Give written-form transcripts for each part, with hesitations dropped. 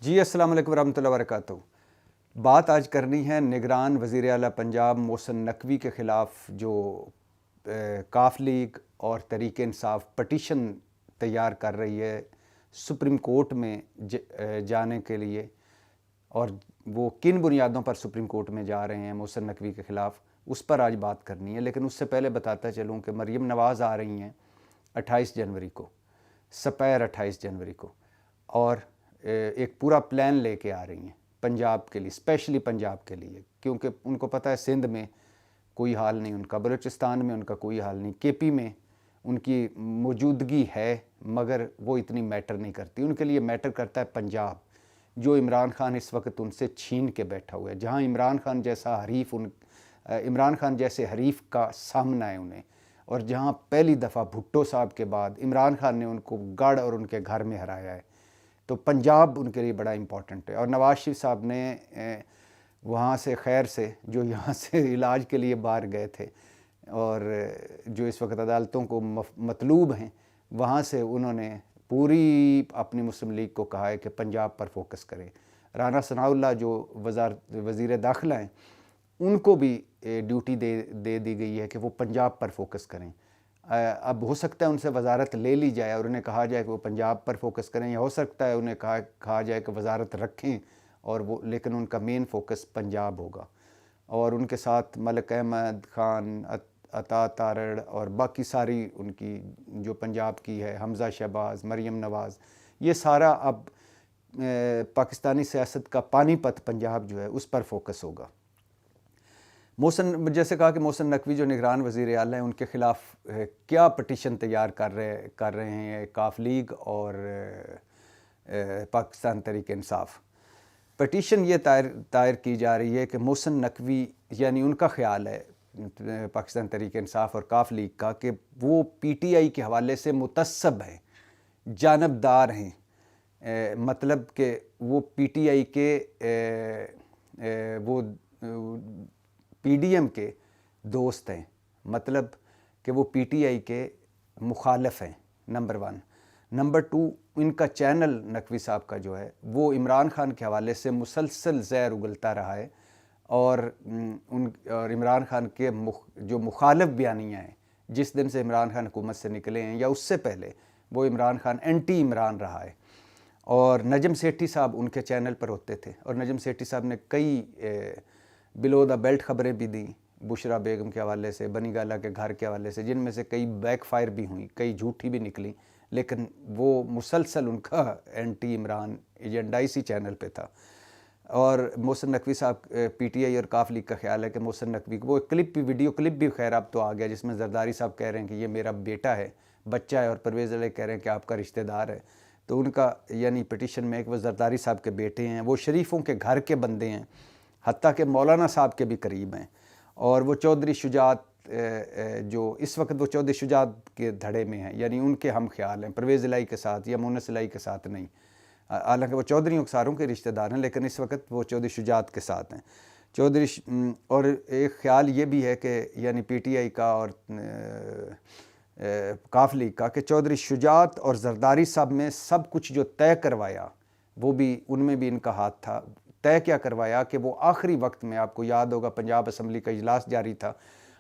جی السلام علیکم ورحمۃ اللہ وبرکاتہ۔ بات آج کرنی ہے نگران وزیر اعلیٰ پنجاب محسن نقوی کے خلاف جو کاف لیگ اور تحریک انصاف پٹیشن تیار کر رہی ہے سپریم کورٹ میں جانے کے لیے، اور وہ کن بنیادوں پر سپریم کورٹ میں جا رہے ہیں محسن نقوی کے خلاف، اس پر آج بات کرنی ہے۔ لیکن اس سے پہلے بتاتا چلوں کہ مریم نواز آ رہی ہیں 28 جنوری کو، سپیر 28 جنوری کو، اور ایک پورا پلان لے کے آ رہی ہیں پنجاب کے لیے، اسپیشلی پنجاب کے لیے، کیونکہ ان کو پتہ ہے سندھ میں کوئی حال نہیں ان کا، بلوچستان میں ان کا کوئی حال نہیں، کے پی میں ان کی موجودگی ہے مگر وہ اتنی میٹر نہیں کرتی، ان کے لیے میٹر کرتا ہے پنجاب، جو عمران خان اس وقت ان سے چھین کے بیٹھا ہوا ہے، جہاں عمران خان جیسے حریف کا سامنا ہے انہیں، اور جہاں پہلی دفعہ بھٹو صاحب کے بعد عمران خان نے ان کو گڑھ اور ان کے گھر میں ہرایا ہے، تو پنجاب ان کے لیے بڑا امپورٹنٹ ہے۔ اور نواز شریف صاحب نے وہاں سے خیر سے جو یہاں سے علاج کے لیے باہر گئے تھے اور جو اس وقت عدالتوں کو مطلوب ہیں، وہاں سے انہوں نے پوری اپنی مسلم لیگ کو کہا ہے کہ پنجاب پر فوکس کریں۔ رانا ثناء اللہ جو وزیر داخلہ ہیں، ان کو بھی ڈیوٹی دے دی گئی ہے کہ وہ پنجاب پر فوکس کریں۔ اب ہو سکتا ہے ان سے وزارت لے لی جائے اور انہیں کہا جائے کہ وہ پنجاب پر فوکس کریں، یا ہو سکتا ہے انہیں کہا جائے کہ وزارت رکھیں اور لیکن ان کا مین فوکس پنجاب ہوگا، اور ان کے ساتھ ملک احمد خان، عطا تارڑ اور باقی ساری ان کی جو پنجاب کی ہے، حمزہ شہباز، مریم نواز، یہ سارا اب پاکستانی سیاست کا پانی پت پنجاب جو ہے اس پر فوکس ہوگا۔ جیسے کہا کہ محسن نقوی جو نگران وزیر اعلیٰ ہیں، ان کے خلاف کیا پٹیشن تیار کر رہے ہیں کاف لیگ اور پاکستان تحریک انصاف۔ پٹیشن یہ دائر کی جا رہی ہے کہ محسن نقوی، یعنی ان کا خیال ہے پاکستان تحریک انصاف اور کاف لیگ کا، کہ وہ پی ٹی آئی کے حوالے سے متعصب ہیں، جانبدار ہیں، مطلب کہ وہ پی ٹی آئی کے وہ پی ڈی ایم کے دوست ہیں، مطلب کہ وہ پی ٹی آئی کے مخالف ہیں، نمبر 1۔ نمبر 2، ان کا چینل نقوی صاحب کا جو ہے وہ عمران خان کے حوالے سے مسلسل زہر اگلتا رہا ہے، اور عمران خان کے جو مخالف بیانیاں ہیں، جس دن سے عمران خان حکومت سے نکلے ہیں یا اس سے پہلے، وہ عمران خان اینٹی عمران رہا ہے۔ اور نجم سیٹھی صاحب ان کے چینل پر ہوتے تھے، اور نجم سیٹھی صاحب نے کئی بلو دا بیلٹ خبریں بھی دیں بشرا بیگم کے حوالے سے، بنی گالا کے گھر کے حوالے سے، جن میں سے کئی بیک فائر بھی ہوئیں، کئی جھوٹی بھی نکلی، لیکن وہ مسلسل ان کا اینٹی عمران ایجنڈا اسی چینل پہ تھا۔ اور محسن نقوی صاحب، پی ٹی آئی اور کاف لیگ کا خیال ہے کہ محسن نقوی کو وہ ویڈیو کلپ بھی خیر اب تو آ گیا، جس میں زرداری صاحب کہہ رہے ہیں کہ یہ میرا بیٹا ہے، بچہ ہے، اور پرویز علیہ کہہ رہے ہیں کہ آپ کا رشتہ دار ہے۔ تو ان کا یعنی پٹیشن میں ایک وہ زرداری صاحب کے بیٹے ہیں، وہ شریفوں کے گھر کے بندے ہیں، حتیٰ کہ مولانا صاحب کے بھی قریب ہیں، اور وہ چودھری شجاعت جو اس وقت وہ چودھری شجاعت کے دھڑے میں ہیں، یعنی ان کے ہم خیال ہیں، پرویز الہی کے ساتھ یا مونس الہی کے ساتھ نہیں، حالانکہ وہ چودھریوں ساروں کے رشتہ دار ہیں، لیکن اس وقت وہ چودھری شجاعت کے ساتھ ہیں۔ اور ایک خیال یہ بھی ہے کہ یعنی پی ٹی آئی کا اور کاف لیگ کا، کہ چودھری شجاعت اور زرداری صاحب میں سب کچھ جو طے کروایا، وہ بھی ان میں بھی ان کا ہاتھ تھا۔ طے کیا کروایا کہ وہ آخری وقت میں، آپ کو یاد ہوگا پنجاب اسمبلی کا اجلاس جاری تھا،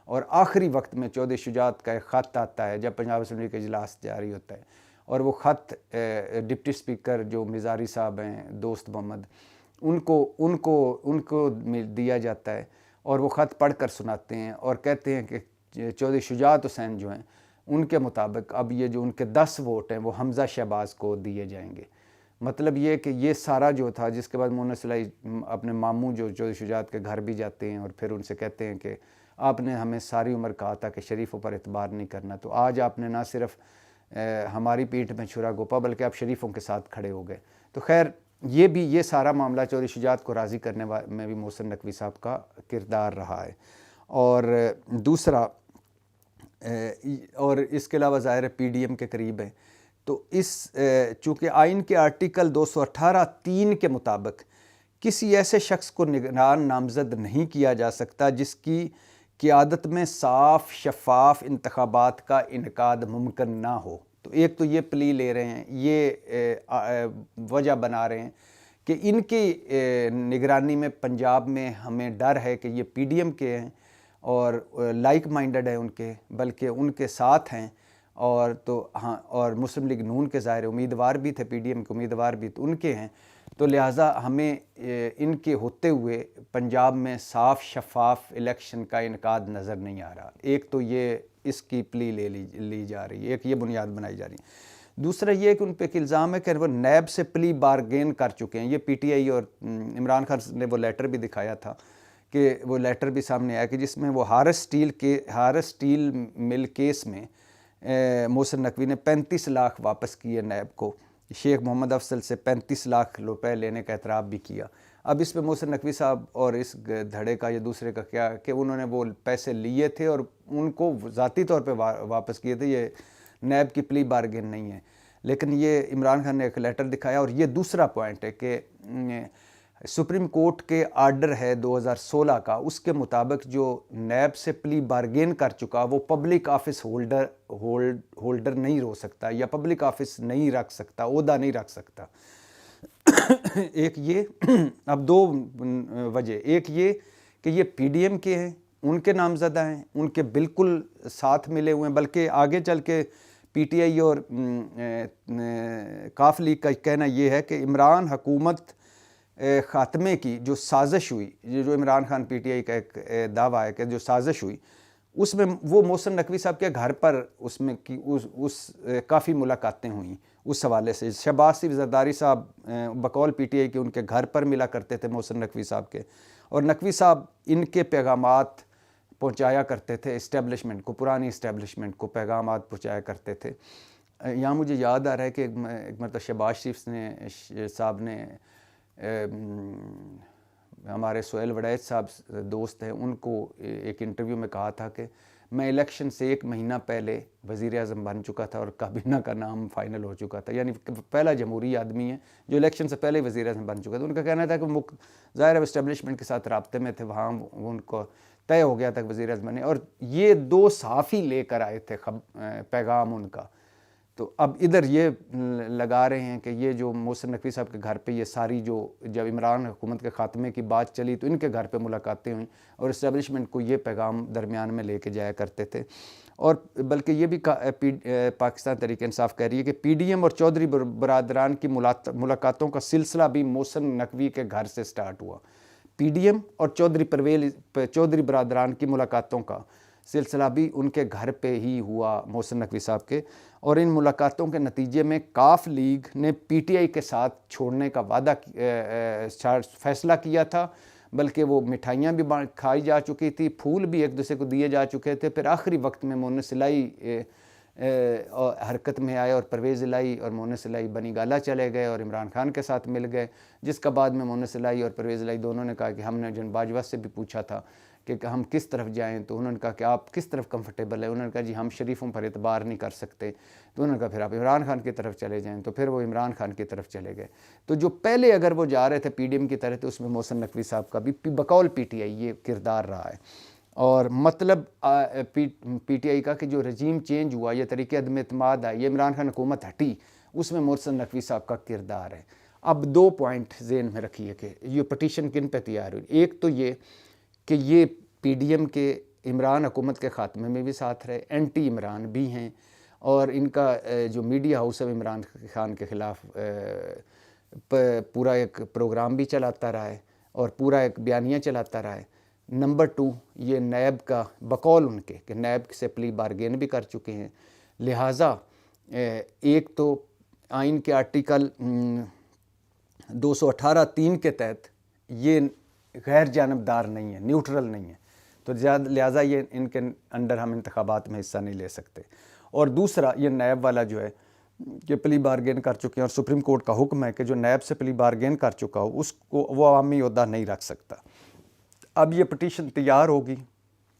اور آخری وقت میں چودھری شجاعت کا ایک خط آتا ہے جب پنجاب اسمبلی کا اجلاس جاری ہوتا ہے، اور وہ خط ڈپٹی اسپیکر جو مزاری صاحب ہیں، دوست محمد، ان کو دیا جاتا ہے، اور وہ خط پڑھ کر سناتے ہیں اور کہتے ہیں کہ چودھری شجاعت حسین جو ہیں، ان کے مطابق اب یہ جو ان کے 10 ووٹ ہیں وہ حمزہ شہباز کو دیے جائیں گے۔ مطلب یہ کہ یہ سارا جو تھا، جس کے بعد مونس الہی اپنے ماموں جو چودھری شجاعت کے گھر بھی جاتے ہیں، اور پھر ان سے کہتے ہیں کہ آپ نے ہمیں ساری عمر کہا تھا کہ شریفوں پر اعتبار نہیں کرنا، تو آج آپ نے نہ صرف ہماری پیٹھ میں چھرا گھوپا بلکہ آپ شریفوں کے ساتھ کھڑے ہو گئے۔ تو خیر یہ سارا معاملہ چودھری شجاعت کو راضی کرنے میں بھی محسن نقوی صاحب کا کردار رہا ہے۔ اور دوسرا، اور اس کے علاوہ ظاہر ہے پی ڈی ایم کے قریب ہیں، تو چونکہ آئین کے آرٹیکل 218(3) کے مطابق کسی ایسے شخص کو نگران نامزد نہیں کیا جا سکتا جس کی قیادت میں صاف شفاف انتخابات کا انعقاد ممکن نہ ہو۔ تو ایک تو یہ پلی لے رہے ہیں، یہ وجہ بنا رہے ہیں کہ ان کی نگرانی میں پنجاب میں ہمیں ڈر ہے کہ یہ پی ڈی ایم کے ہیں اور لائک مائنڈڈ ہیں ان کے، بلکہ ان کے ساتھ ہیں، اور تو ہاں، اور مسلم لیگ نون کے ظاہر امیدوار بھی تھے، پی ڈی ایم کے امیدوار بھی تو ان کے ہیں، تو لہٰذا ہمیں ان کے ہوتے ہوئے پنجاب میں صاف شفاف الیکشن کا انعقاد نظر نہیں آ رہا۔ ایک تو یہ اس کی پلی لی جا رہی ہے، ایک یہ بنیاد بنائی جا رہی ہے۔ دوسرا یہ کہ ان پہ ایک الزام ہے کہ وہ نیب سے پلی بارگین کر چکے ہیں۔ یہ پی ٹی آئی اور عمران خان نے وہ لیٹر بھی دکھایا تھا، کہ وہ لیٹر بھی سامنے آیا کہ جس میں وہ ہارس اسٹیل مل کیس میں محسن نقوی نے 35 لاکھ واپس کیے نیب کو، شیخ محمد افضل سے 35 لاکھ روپے لینے کا اعتراف بھی کیا۔ اب اس میں محسن نقوی صاحب اور اس دھڑے کا یا دوسرے کا کیا کہ انہوں نے وہ پیسے لیے تھے اور ان کو ذاتی طور پہ واپس کیے تھے، یہ نیب کی پلی بارگین نہیں ہے۔ لیکن یہ عمران خان نے ایک لیٹر دکھایا، اور یہ دوسرا پوائنٹ ہے کہ سپریم کورٹ کے آرڈر ہے 2016 کا، اس کے مطابق جو نیب سے پلی بارگین کر چکا وہ پبلک آفس ہولڈر نہیں ہو سکتا، یا پبلک آفس نہیں رکھ سکتا، عہدہ نہیں رکھ سکتا۔ ایک یہ اب دو وجہ، ایک یہ کہ یہ پی ڈی ایم کے ہیں، ان کے نامزدہ ہیں، ان کے بالکل ساتھ ملے ہوئے ہیں، بلکہ آگے چل کے پی ٹی آئی اور کاف لیگ کا کہنا یہ ہے کہ عمران حکومت خاتمے کی جو سازش ہوئی، جو Imran Khan P T I کا ایک دعویٰ ہے کہ جو سازش ہوئی، اس میں وہ محسن نقوی صاحب کے گھر پر اس میں کی کافی ملاقاتیں ہوئیں اس حوالے سے۔ شہباز شریف زرداری صاحب بقول پی ٹی آئی کے ان کے گھر پر ملا کرتے تھے محسن نقوی صاحب کے، اور نقوی صاحب ان کے پیغامات پہنچایا کرتے تھے اسٹیبلشمنٹ کو، پرانی اسٹیبلشمنٹ کو پیغامات پہنچایا کرتے تھے۔ یہاں مجھے یاد آ رہا ہے کہ ایک مرتبہ شہباز شریف صاحب نے ہمارے سہیل وڑیچ صاحب دوست ہیں، ان کو ایک انٹرویو میں کہا تھا کہ میں الیکشن سے 1 مہینہ پہلے وزیر اعظم بن چکا تھا اور کابینہ کا نام فائنل ہو چکا تھا، یعنی پہلا جمہوری آدمی ہے جو الیکشن سے پہلے وزیر اعظم بن چکا تھا۔ ان کا کہنا تھا کہ ظاہر اسٹیبلشمنٹ کے ساتھ رابطے میں تھے، وہاں ان کو طے ہو گیا تھا کہ وزیر اعظم بنے، اور یہ 2 صحافی لے کر آئے تھے پیغام ان کا۔ تو اب ادھر یہ لگا رہے ہیں کہ یہ جو محسن نقوی صاحب کے گھر پہ یہ ساری جو جب عمران حکومت کے خاتمے کی بات چلی تو ان کے گھر پہ ملاقاتیں ہوئیں، اور اسٹیبلشمنٹ کو یہ پیغام درمیان میں لے کے جایا کرتے تھے۔ اور بلکہ یہ بھی پاکستان تحریک انصاف کہہ رہی ہے کہ پی ڈی ایم اور چودھری برادران کی ملاقاتوں کا سلسلہ بھی محسن نقوی کے گھر سے سٹارٹ ہوا۔ پی ڈی ایم اور چودھری برادران کی ملاقاتوں کا سلسلہ بھی ان کے گھر پہ ہی ہوا محسن نقوی صاحب کے، اور ان ملاقاتوں کے نتیجے میں کاف لیگ نے پی ٹی آئی کے ساتھ چھوڑنے کا فیصلہ کیا تھا، بلکہ وہ مٹھائیاں بھی کھائی جا چکی تھی، پھول بھی ایک دوسرے کو دیے جا چکے تھے۔ پھر آخری وقت میں مونس الہی حرکت میں آئے اور پرویز الہی اور مونس الہی بنی گالہ چلے گئے اور عمران خان کے ساتھ مل گئے، جس کا بعد میں مونس الہی اور پرویز الہی دونوں نے کہا کہ ہم نے جن باجوہ سے بھی پوچھا تھا کہ ہم کس طرف جائیں، تو انہوں نے کہا کہ آپ کس طرف کمفرٹیبل ہے، انہوں نے کہا جی ہم شریفوں پر اعتبار نہیں کر سکتے، تو انہوں نے کہا پھر آپ عمران خان کی طرف چلے جائیں، تو پھر وہ عمران خان کی طرف چلے گئے۔ تو جو پہلے اگر وہ جا رہے تھے پی ڈی ایم کی طرف، تو اس میں محسن نقوی صاحب کا بھی بقول پی ٹی آئی یہ کردار رہا ہے، اور مطلب پی ٹی آئی کا کہ جو رجیم چینج ہوا، یہ طریقے عدم اعتماد آئی، یہ عمران خان حکومت ہٹی، اس میں محسن نقوی صاحب کا کردار ہے۔ اب 2 پوائنٹ ذہن میں رکھیے کہ یہ پٹیشن کن پہ تیار ہوئی۔ ایک تو یہ کہ یہ پی ڈی ایم کے عمران حکومت کے خاتمے میں بھی ساتھ رہے، اینٹی عمران بھی ہیں، اور ان کا جو میڈیا ہاؤس ہے عمران خان کے خلاف پورا ایک پروگرام بھی چلاتا رہا ہے اور پورا ایک بیانیہ چلاتا رہا ہے۔ نمبر 2 یہ نیب کا بقول ان کے کہ نیب سے پلی بارگین بھی کر چکے ہیں، لہٰذا ایک تو آئین کے آرٹیکل 218(3) کے تحت یہ غیر جانبدار نہیں ہے، نیوٹرل نہیں ہے، تو لہٰذا یہ ان کے انڈر ہم انتخابات میں حصہ نہیں لے سکتے۔ اور دوسرا یہ نیب والا جو ہے کہ پلی بارگین کر چکے ہیں، اور سپریم کورٹ کا حکم ہے کہ جو نیب سے پلی بارگین کر چکا ہو اس کو وہ عوامی عہدہ نہیں رکھ سکتا۔ اب یہ پٹیشن تیار ہوگی،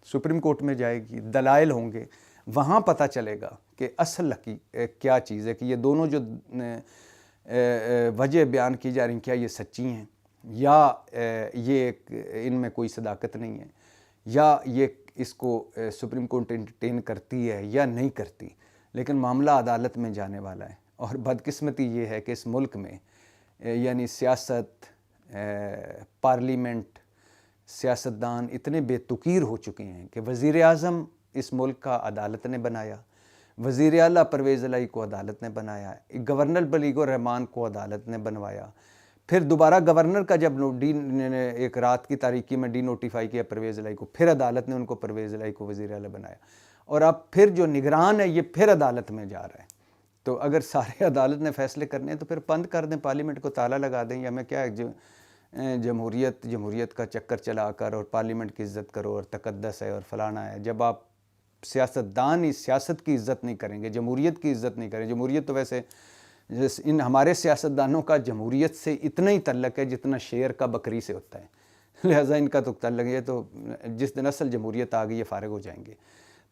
سپریم کورٹ میں جائے گی، دلائل ہوں گے، وہاں پتہ چلے گا کہ اصل کیا چیز ہے، کہ یہ دونوں جو وجہ بیان کی جا رہی ہیں کیا یہ سچی ہیں، یا یہ ان میں کوئی صداقت نہیں ہے، یا یہ اس کو سپریم کورٹ انٹرٹین کرتی ہے یا نہیں کرتی۔ لیکن معاملہ عدالت میں جانے والا ہے، اور بدقسمتی یہ ہے کہ اس ملک میں یعنی سیاست، پارلیمنٹ، سیاستدان اتنے بے تکیر ہو چکے ہیں کہ وزیر اعظم اس ملک کا عدالت نے بنایا، وزیر اعلیٰ پرویز الہی کو عدالت نے بنایا، گورنر بلیغ الرحمان کو عدالت نے بنوایا، پھر دوبارہ گورنر کا جب ایک رات کی تاریکی میں ڈی نوٹیفائی کیا پرویز الہی کو، پھر عدالت نے ان کو پرویز الہی کو وزیر اعلیٰ بنایا، اور اب پھر جو نگران ہے یہ پھر عدالت میں جا رہا ہے۔ تو اگر سارے عدالت نے فیصلے کرنے ہیں تو پھر بند کر دیں، پارلیمنٹ کو تالا لگا دیں، یا میں کیا جمہوریت کا چکر چلا کر اور پارلیمنٹ کی عزت کرو اور تقدس ہے اور فلانا ہے۔ جب آپ سیاستدان اس سیاست کی عزت نہیں کریں گے، جمہوریت کی عزت نہیں کریں، جمہوریت تو ویسے ان ہمارے سیاستدانوں کا جمہوریت سے اتنا ہی تعلق ہے جتنا شیر کا بکری سے ہوتا ہے، لہٰذا ان کا تو تعلق ہے، تو جس دن اصل جمہوریت آ گئی یہ فارغ ہو جائیں گے۔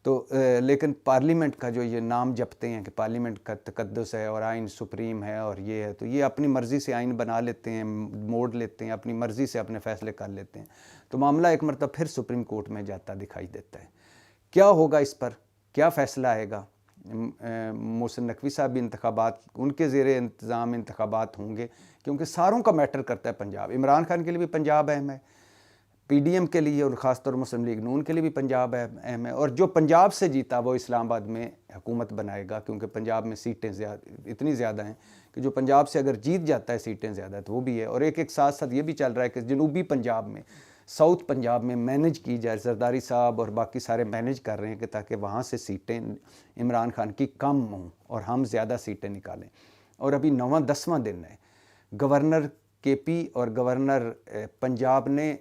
تو لیکن پارلیمنٹ کا جو یہ نام جپتے ہیں کہ پارلیمنٹ کا تقدس ہے اور آئین سپریم ہے اور یہ ہے، تو یہ اپنی مرضی سے آئین بنا لیتے ہیں، موڑ لیتے ہیں، اپنی مرضی سے اپنے فیصلے کر لیتے ہیں، تو معاملہ ایک مرتبہ پھر سپریم کورٹ میں جاتا دکھائی دیتا ہے۔ کیا ہوگا اس پر، کیا فیصلہ آئے گا؟ محسن نقوی صاحب بھی انتخابات، ان کے زیر انتظام انتخابات ہوں گے، کیونکہ ساروں کا میٹر کرتا ہے پنجاب۔ عمران خان کے لیے بھی پنجاب اہم ہے، پی ڈی ایم کے لیے اور خاص طور مسلم لیگ نون کے لیے بھی پنجاب اہم ہے، اور جو پنجاب سے جیتا وہ اسلام آباد میں حکومت بنائے گا، کیونکہ پنجاب میں سیٹیں اتنی زیادہ ہیں کہ جو پنجاب سے اگر جیت جاتا ہے سیٹیں زیادہ تو وہ بھی ہے۔ اور ایک ساتھ ساتھ یہ بھی چل رہا ہے کہ جنوبی پنجاب میں، ساؤتھ پنجاب میں مینج کی جائے، زرداری صاحب اور باقی سارے مینج کر رہے ہیں کہ تاکہ وہاں سے سیٹیں عمران خان کی کم ہوں اور ہم زیادہ سیٹیں نکالیں۔ اور ابھی 9واں 10واں دن ہے، گورنر کے پی اور گورنر پنجاب نے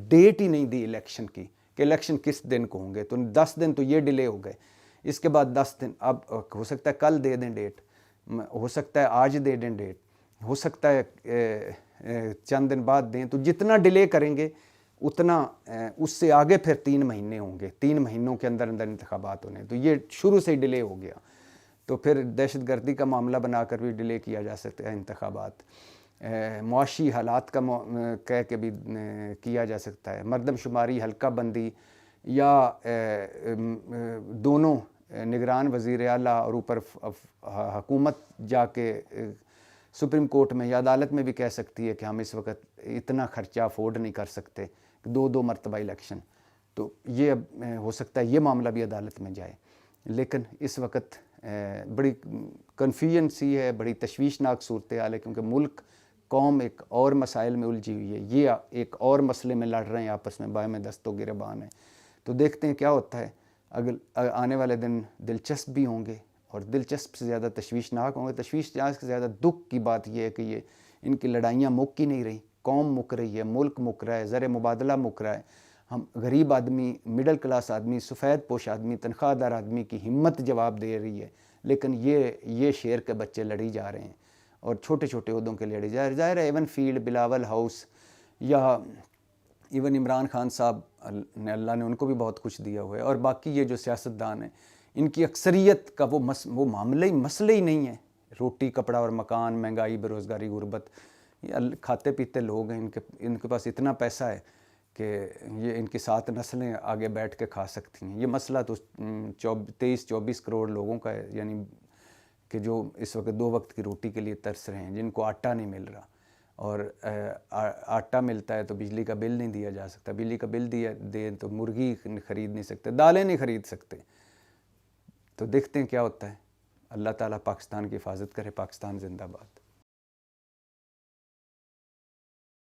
ڈیٹ ہی نہیں دی الیکشن کی کہ الیکشن کس دن کو ہوں گے، تو 10 دن تو یہ ڈیلے ہو گئے، اس کے بعد 10 دن، اب ہو سکتا ہے کل دے دیں ڈیٹ، ہو سکتا ہے آج دے دیں ڈیٹ، ہو سکتا ہے چند دن بعد دیں، تو جتنا ڈیلے کریں گے اتنا اس سے آگے پھر 3 مہینے ہوں گے، 3 مہینوں کے اندر انتخابات ہونے، تو یہ شروع سے ہی ڈیلے ہو گیا، تو پھر دہشت گردی کا معاملہ بنا کر بھی ڈیلے کیا جا سکتا ہے انتخابات، معاشی حالات کا کہہ کے بھی کیا جا سکتا ہے، مردم شماری، حلقہ بندی، یا دونوں نگران وزیر اعلیٰ اور اوپر حکومت جا کے سپریم کورٹ میں یا عدالت میں بھی کہہ سکتی ہے کہ ہم اس وقت اتنا خرچہ افورڈ نہیں کر سکتے، 2 مرتبہ الیکشن، تو یہ اب ہو سکتا ہے یہ معاملہ بھی عدالت میں جائے۔ لیکن اس وقت بڑی کنفیوژن سی ہے، بڑی تشویشناک صورتحال ہے، کیونکہ ملک، قوم ایک اور مسائل میں الجھی ہوئی ہے، یہ ایک اور مسئلے میں لڑ رہے ہیں آپس میں، بائیں میں دست و گریبان ہے۔ تو دیکھتے ہیں کیا ہوتا ہے، اگر آنے والے دن دلچسپ بھی ہوں گے اور دلچسپ سے زیادہ تشویشناک ہوں گے۔ تشویشناک سے زیادہ دکھ کی بات یہ ہے کہ یہ ان کی لڑائیاں مک ہی نہیں رہی، قوم مک رہی ہے، ملک مک رہا ہے، زر مبادلہ مک رہا ہے، ہم غریب آدمی، مڈل کلاس آدمی، سفید پوش آدمی، تنخواہ دار آدمی کی ہمت جواب دے رہی ہے، لیکن یہ شیر کے بچے لڑی جا رہے ہیں اور چھوٹے چھوٹے عہدوں کے لڑی جا رہے ہیں۔ ظاہر ہے ایون فیلڈ، بلاول ہاؤس، یا ایون عمران خان صاحب نے، اللہ نے ان کو بھی بہت کچھ دیا ہوا ہے، اور باقی یہ جو سیاستدان ہیں ان کی اکثریت کا وہ معاملہ ہی مسئلہ ہی نہیں ہے، روٹی کپڑا اور مکان، مہنگائی، بے روزگاری، غربت، یہ کھاتے پیتے لوگ ہیں، ان کے پاس اتنا پیسہ ہے کہ یہ ان کی 7 نسلیں آگے بیٹھ کے کھا سکتی ہیں۔ یہ مسئلہ تو 23-24 کروڑ لوگوں کا ہے، یعنی کہ جو اس وقت 2 وقت کی روٹی کے لیے ترس رہے ہیں، جن کو آٹا نہیں مل رہا، اور آٹا ملتا ہے تو بجلی کا بل نہیں دیا جا سکتا، بجلی کا بل دیں تو مرغی خرید نہیں سکتے، دالیں نہیں خرید سکتے۔ تو دیکھتے ہیں کیا ہوتا ہے۔ اللہ تعالیٰ پاکستان کی حفاظت کرے۔ پاکستان زندہ باد۔